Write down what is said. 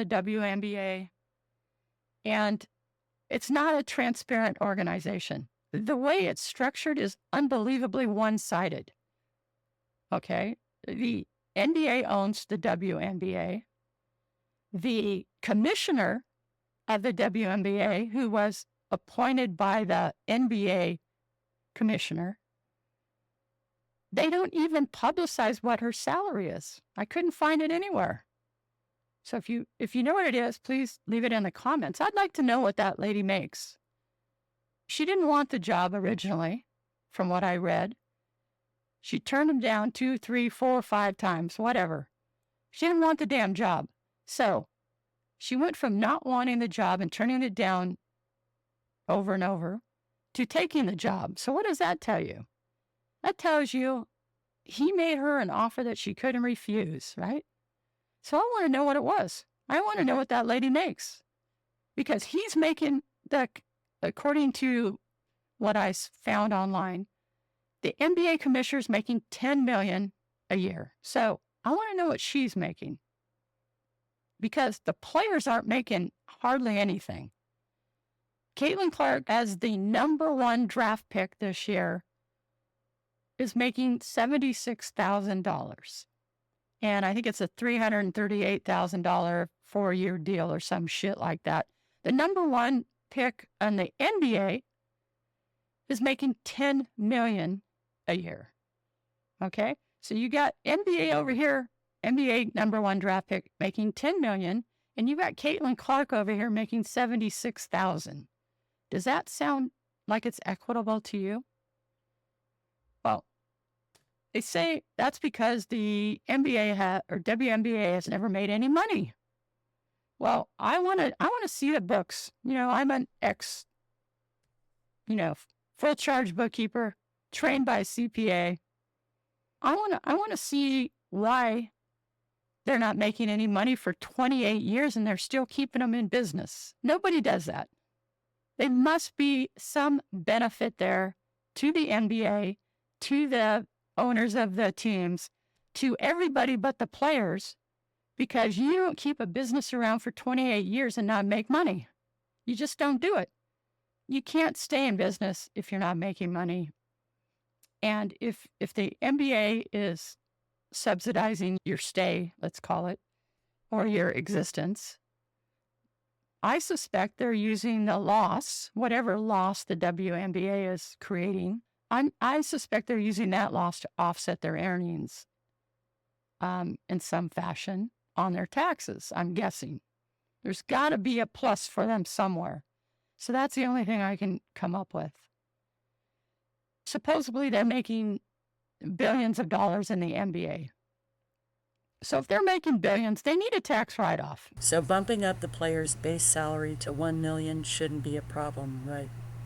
the WNBA, and it's not a transparent organization. The way it's structured is unbelievably one-sided. Okay? The NBA owns the WNBA. The commissioner of the WNBA, who was appointed by the NBA commissioner, they don't even publicize what her salary is. I couldn't find it anywhere. So if you know what it is, please leave it in the comments. I'd like to know what that lady makes. She didn't want the job originally, from what I read. She turned him down 2, 3, 4, 5 times, whatever. She didn't want the damn job. So she went from not wanting the job and turning it down over and over to taking the job. So what does that tell you? That tells you he made her an offer that she couldn't refuse, right? So I want to know what it was. I want to know what that lady makes. Because he's making according to what I found online, the NBA commissioner's making $10 million a year. So I want to know what she's making. Because the players aren't making hardly anything. Caitlin Clark, as the #1 draft pick this year, is making $76,000. And I think it's a $338,000 4-year deal or some shit like that. The #1 pick on the NBA is making $10 million a year. Okay? So you got NBA over here, NBA #1 draft pick making $10 million, and you got Caitlin Clark over here making $76,000. Does that sound like it's equitable to you? Well, they say that's because the NBA or WNBA has never made any money. Well, I want to see the books. I'm an full charge bookkeeper trained by CPA. I want to see why they're not making any money for 28 years and they're still keeping them in business. Nobody does that. There must be some benefit there to the NBA, to the owners of the teams, to everybody but the players, because you don't keep a business around for 28 years and not make money. You just don't do it. You can't stay in business if you're not making money. And if the NBA is subsidizing your stay, let's call it, or your existence, I suspect they're using the loss, whatever loss the WNBA is creating. I suspect they're using that loss to offset their earnings in some fashion on their taxes, I'm guessing. There's got to be a plus for them somewhere. So that's the only thing I can come up with. Supposedly they're making billions of dollars in the NBA. So if they're making billions, they need a tax write-off. So bumping up the player's base salary to $1 million shouldn't be a problem, right?